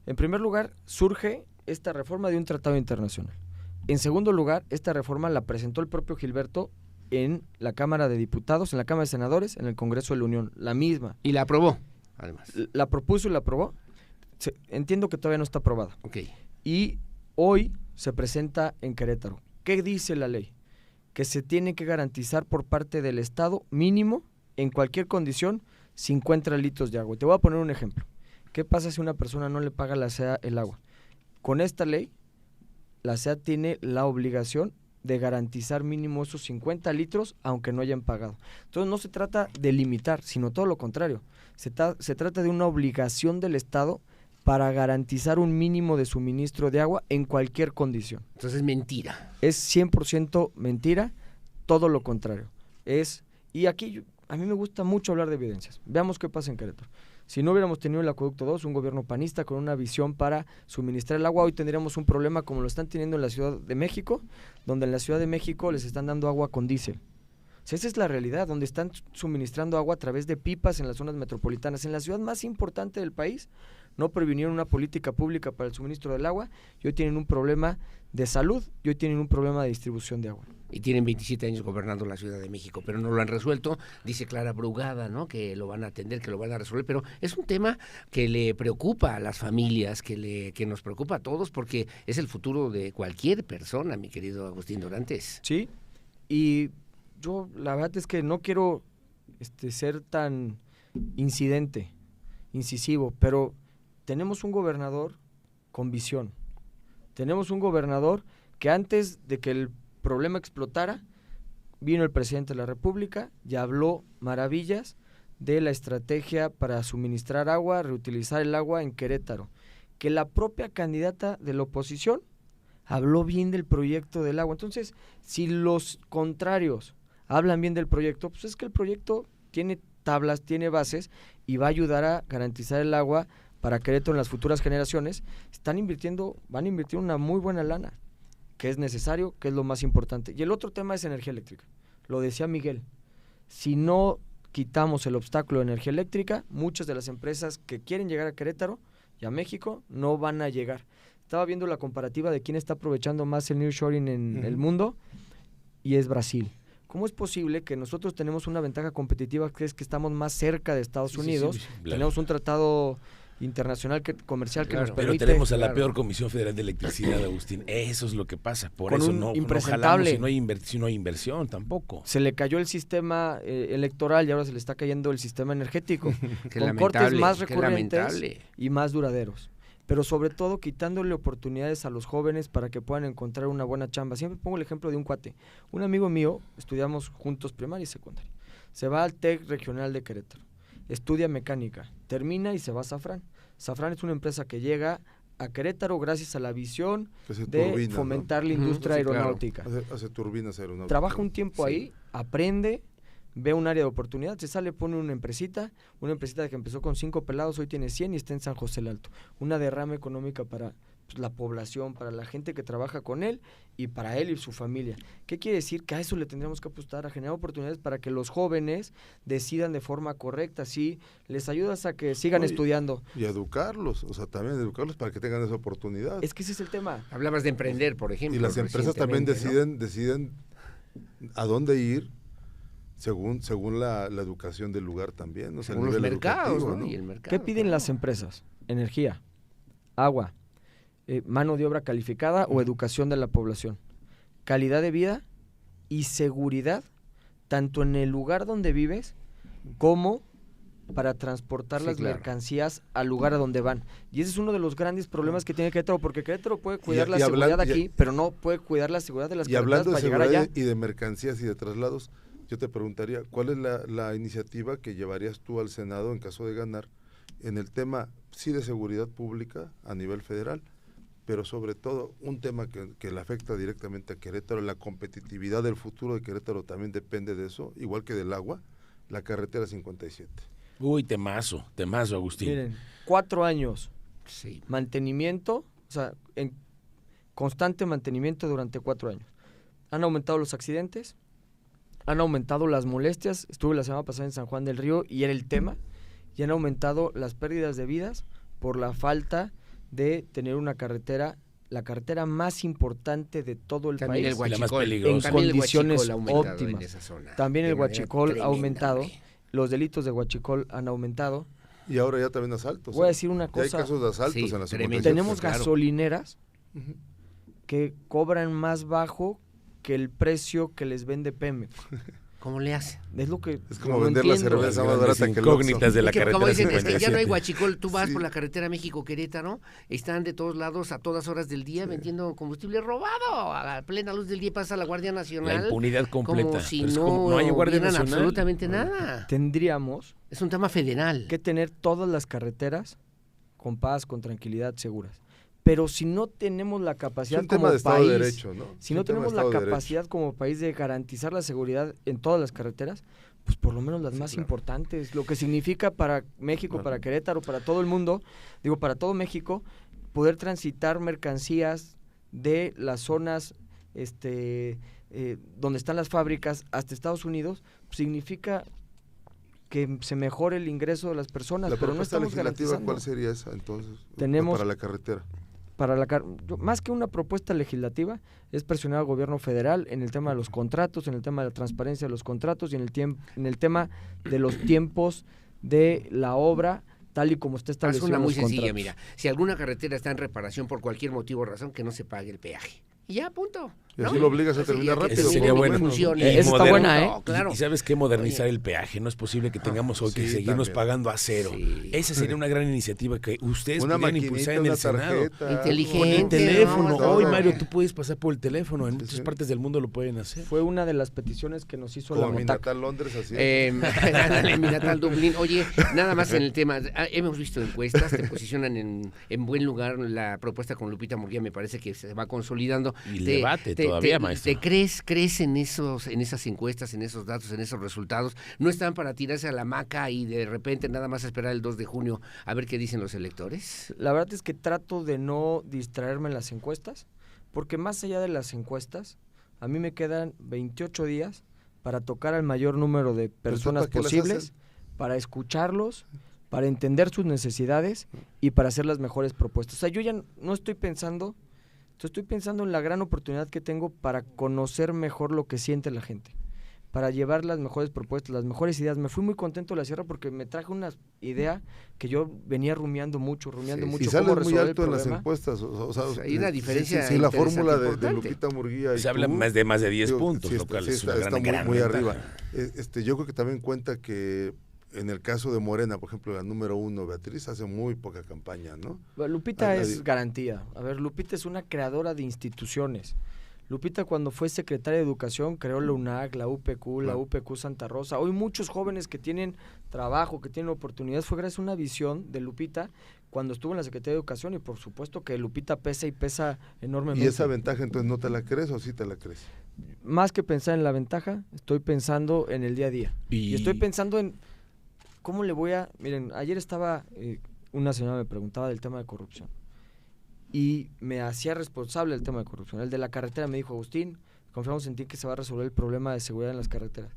En primer lugar, surge esta reforma de un tratado internacional. En segundo lugar, esta reforma la presentó el propio Gilberto en la Cámara de Diputados, en la Cámara de Senadores, en el Congreso de la Unión, la misma. Y la aprobó, además. La propuso y la aprobó. Entiendo que todavía no está aprobada. Ok. Y hoy se presenta en Querétaro. ¿Qué dice la ley? Que se tiene que garantizar por parte del Estado mínimo, en cualquier condición, 50 litros de agua. Te voy a poner un ejemplo. ¿Qué pasa si una persona no le paga a la SEA el agua? Con esta ley, la SEA tiene la obligación de garantizar mínimo esos 50 litros, aunque no hayan pagado. Entonces no se trata de limitar, sino todo lo contrario. Se trata de una obligación del Estado para garantizar un mínimo de suministro de agua en cualquier condición. Entonces es mentira. Es 100% mentira, todo lo contrario. Y aquí a mí me gusta mucho hablar de evidencias. Veamos qué pasa en Querétaro. Si no hubiéramos tenido el Acueducto 2, un gobierno panista con una visión para suministrar el agua, hoy tendríamos un problema como lo están teniendo en la Ciudad de México, donde en la Ciudad de México les están dando agua con diésel. O sea, esa es la realidad, donde están suministrando agua a través de pipas en las zonas metropolitanas. En la ciudad más importante del país no previnieron una política pública para el suministro del agua y hoy tienen un problema de salud y hoy tienen un problema de distribución de agua. y tienen 27 años gobernando la Ciudad de México, pero no lo han resuelto. Dice Clara Brugada, ¿no?, que lo van a atender, que lo van a resolver, pero es un tema que le preocupa a las familias, que nos preocupa a todos, porque es el futuro de cualquier persona, mi querido Agustín Dorantes. Sí, y yo la verdad es que no quiero ser tan incisivo, pero tenemos un gobernador con visión. Tenemos un gobernador que antes de que el problema explotara, vino el presidente de la República y habló maravillas de la estrategia para suministrar agua, reutilizar el agua en Querétaro. Que la propia candidata de la oposición habló bien del proyecto del agua. Entonces, si los contrarios hablan bien del proyecto, pues es que el proyecto tiene tablas, tiene bases y va a ayudar a garantizar el agua para Querétaro en las futuras generaciones. Van a invertir una muy buena lana, que es necesario, que es lo más importante. Y el otro tema es energía eléctrica. Lo decía Miguel, si no quitamos el obstáculo de energía eléctrica, muchas de las empresas que quieren llegar a Querétaro y a México no van a llegar. Estaba viendo la comparativa de quién está aprovechando más el nearshoring en el mundo, y es Brasil. ¿Cómo es posible que nosotros tenemos una ventaja competitiva, que es que estamos más cerca de Estados Unidos? Sí, tenemos un tratado internacional comercial que nos permite... Pero tenemos a la peor Comisión Federal de Electricidad, Agustín. Eso es lo que pasa. Por eso no jalamos si no hay inversión tampoco. Se le cayó el sistema electoral y ahora se le está cayendo el sistema energético. Con cortes más recurrentes y más duraderos. Pero sobre todo quitándole oportunidades a los jóvenes para que puedan encontrar una buena chamba. Siempre pongo el ejemplo de un cuate. Un amigo mío, estudiamos juntos primaria y secundaria. Se va al TEC regional de Querétaro. Estudia mecánica, termina y se va a Safran. Safran es una empresa que llega a Querétaro gracias a la visión de fomentar, ¿no?, la industria aeronáutica. Claro. Hace turbinas aeronáuticas. Trabaja un tiempo ahí, aprende, ve un área de oportunidad, se sale, pone una empresita que empezó con 5 pelados, hoy tiene 100 y está en San José el Alto. Una derrama económica para la población, para la gente que trabaja con él y para él y su familia. ¿Qué quiere decir? Que a eso le tendríamos que apostar, a generar oportunidades para que los jóvenes decidan de forma correcta, sí, les ayudas a que sigan estudiando. Y educarlos, o sea, también educarlos para que tengan esa oportunidad. Es que ese es el tema. Hablabas de emprender, por ejemplo. Y las empresas también deciden a dónde ir según la educación del lugar también. O sea, según los mercados, ¿no? Y el mercado, ¿qué piden las empresas? Energía, agua, mano de obra calificada o educación de la población, calidad de vida y seguridad, tanto en el lugar donde vives como para transportar las mercancías al lugar a donde van. Y ese es uno de los grandes problemas que tiene Querétaro, porque Querétaro puede cuidar la seguridad aquí, pero no puede cuidar la seguridad de las carreteras para llegar allá. Y de mercancías y de traslados, yo te preguntaría, ¿cuál es la iniciativa que llevarías tú al Senado en caso de ganar en el tema, sí, de seguridad pública a nivel federal, pero sobre todo un tema que le afecta directamente a Querétaro, la competitividad del futuro de Querétaro también depende de eso, igual que del agua, la carretera 57. Uy, temazo, Agustín. Miren, 4 años, sí, mantenimiento, o sea, en constante mantenimiento durante 4 años. Han aumentado los accidentes, han aumentado las molestias, estuve la semana pasada en San Juan del Río y era el tema, y han aumentado las pérdidas de vidas por la falta de tener una carretera, la carretera más importante de todo el también país, el Huachicol, en condiciones óptimas. En esa zona, también el Huachicol ha aumentado, los delitos de Huachicol han aumentado. Y ahora ya también asaltos. Voy a decir una cosa. Hay casos de asaltos, sí, en la 57. Tenemos gasolineras que cobran más bajo que el precio que les vende Pemex. ¿Cómo le hace? Es lo que es como vender la cerveza más barata que el incógnitas de la carretera. Como dicen, es que ya no hay Huachicol, tú vas por la carretera México-Querétaro, están de todos lados a todas horas del día vendiendo combustible robado, a la plena luz del día pasa la Guardia Nacional. La impunidad completa. Como si no hay Guardia Nacional. Absolutamente nada. Tendríamos es un tema federal que tener todas las carreteras con paz, con tranquilidad, seguras. Pero si no tenemos la capacidad como país, de Derecho, ¿no? Si no tenemos la capacidad como país de garantizar la seguridad en todas las carreteras, pues por lo menos las más importantes, lo que significa para México, para Querétaro, para todo el mundo, para todo México, poder transitar mercancías de las zonas donde están las fábricas hasta Estados Unidos, pues significa que se mejore el ingreso de las personas, pero no estamos legislativa, garantizando. ¿cuál sería esa entonces? Tenemos para la carretera. más que una propuesta legislativa, es presionar al gobierno federal en el tema de los contratos, en el tema de la transparencia de los contratos y en el tema de los tiempos de la obra, tal y como está establecido. Es una muy en los sencilla, contratos. mira, si alguna carretera está en reparación por cualquier motivo o razón, que no se pague el peaje. Y ya, punto. Y así lo obligas a terminar rápido. Eso sería bueno. Esa está buena, ¿eh? No, claro. Y ¿sabes qué? Modernizar el peaje. No es posible que tengamos hoy que seguirnos también. pagando a cero. Sí. Esa sería una gran iniciativa que ustedes Una pudieran maquinita, impulsar en una el Senado. tarjeta. Inteligente. Con el teléfono. no, Hoy, no, Mario, no. tú puedes pasar por el teléfono. En muchas Sí. partes del mundo lo pueden hacer. Fue una de las peticiones que nos hizo la Como mi MOTAC. natal Londres, así. Ándale, mi natal Dublín. Oye, nada más en el tema, hemos visto encuestas, te posicionan en buen lugar la propuesta con Lupita Murguía, me parece que se va consolidando. Y el debate todavía, maestro. ¿Crees en esas encuestas, en esos datos, en esos resultados? ¿No están para tirarse a la hamaca y de repente nada más esperar el 2 de junio a ver qué dicen los electores? La verdad es que trato de no distraerme en las encuestas, porque más allá de las encuestas, a mí me quedan 28 días para tocar al mayor número de personas ¿para qué las posibles, hacen? para escucharlos, para entender sus necesidades y para hacer las mejores propuestas. O sea, yo ya no estoy pensando, estoy pensando en la gran oportunidad que tengo para conocer mejor lo que siente la gente, para llevar las mejores propuestas, las mejores ideas. Me fui muy contento de la sierra porque me traje una idea que yo venía rumiando mucho. Y cómo sales muy resolver el alto en las problema. encuestas. O sea, Hay una diferencia Sí, la interesante, fórmula de importante. Lupita Murguía. y Se habla tú, más de 10 digo, puntos, sí, lo cual sí, es una está gran muy ventaja. arriba. Yo creo que también cuenta que en el caso de Morena, por ejemplo, la número 1, Beatriz, hace muy poca campaña, ¿no? Lupita es garantía. A ver, Lupita es una creadora de instituciones. Lupita, cuando fue secretaria de Educación, creó la UNAC, la UPQ, la UPQ Santa Rosa. Hoy muchos jóvenes que tienen trabajo, que tienen oportunidades, fue gracias a una visión de Lupita cuando estuvo en la Secretaría de Educación, y por supuesto que Lupita pesa y pesa enormemente. ¿Y esa ventaja entonces no te la crees o sí te la crees? Más que pensar en la ventaja, estoy pensando en el día a día. Y estoy pensando en cómo le voy a... Miren, ayer estaba, una señora me preguntaba del tema de corrupción y me hacía responsable del tema de corrupción. El de la carretera me dijo: Agustín, confiamos en ti que se va a resolver el problema de seguridad en las carreteras.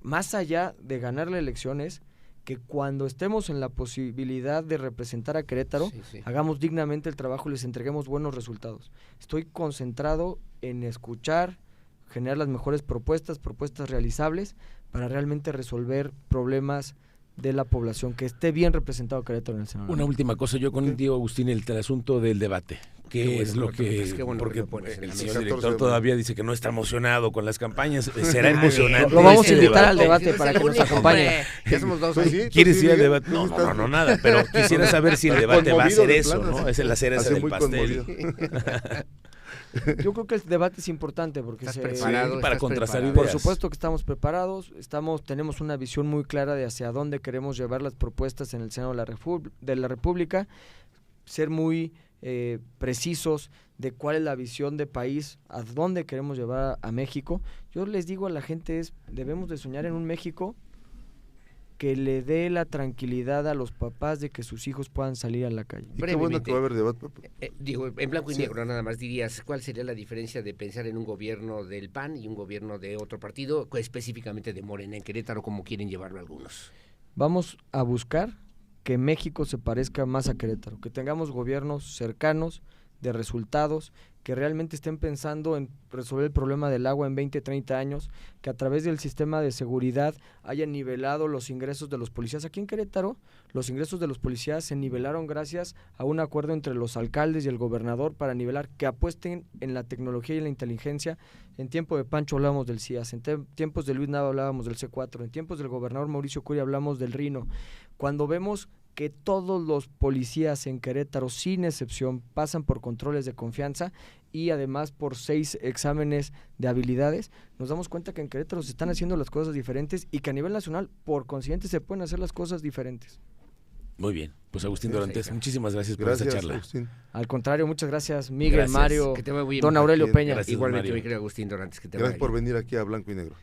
Más allá de ganar la elección es que cuando estemos en la posibilidad de representar a Querétaro, hagamos dignamente el trabajo y les entreguemos buenos resultados. Estoy concentrado en escuchar, generar las mejores propuestas realizables para realmente resolver problemas de la población, que esté bien representado Querétaro en el Senado. Una última cosa, yo contigo, Agustín, el asunto del debate. ¿Qué es lo que...? Porque el señor director todavía dice que no está emocionado con las campañas. ¿Será emocionante? Lo vamos a invitar al debate para que nos acompañe. Ya somos dos. ¿Quieres ir al debate? No, nada, pero quisiera saber si el debate va a ser eso, ¿no? Es la cereza del pastel. Yo creo que el debate es importante porque para contrastar ideas. Por supuesto que estamos preparados, tenemos una visión muy clara de hacia dónde queremos llevar las propuestas en el Senado de la República, ser muy precisos de cuál es la visión de país, a dónde queremos llevar a México. Yo les digo a la gente debemos de soñar en un México que le dé la tranquilidad a los papás de que sus hijos puedan salir a la calle. Y qué bueno que va a haber debate. Digo, en blanco y negro nada más dirías, ¿cuál sería la diferencia de pensar en un gobierno del PAN y un gobierno de otro partido, específicamente de Morena en Querétaro, como quieren llevarlo algunos? Vamos a buscar que México se parezca más a Querétaro, que tengamos gobiernos cercanos, de resultados, que realmente estén pensando en resolver el problema del agua en 20, 30 años, que a través del sistema de seguridad hayan nivelado los ingresos de los policías. Aquí en Querétaro, los ingresos de los policías se nivelaron gracias a un acuerdo entre los alcaldes y el gobernador para nivelar, que apuesten en la tecnología y la inteligencia. En tiempo de Pancho hablábamos del CIAS, en tiempos de Luis Nava hablábamos del C4, en tiempos del gobernador Mauricio Curi hablamos del RINO. Cuando vemos que todos los policías en Querétaro, sin excepción, pasan por controles de confianza y además por 6 exámenes de habilidades, nos damos cuenta que en Querétaro se están haciendo las cosas diferentes y que a nivel nacional, por consiguiente, se pueden hacer las cosas diferentes. Muy bien, pues Agustín Dorantes, muchísimas gracias por esta charla. Agustín. Al contrario, muchas gracias, Miguel, Mario, que te vaya muy bien, don Aurelio Peña. Gracias, igualmente, Mario. mi querido Agustín Dorantes, que te Gracias vaya por bien. venir aquí a Blanco y Negro.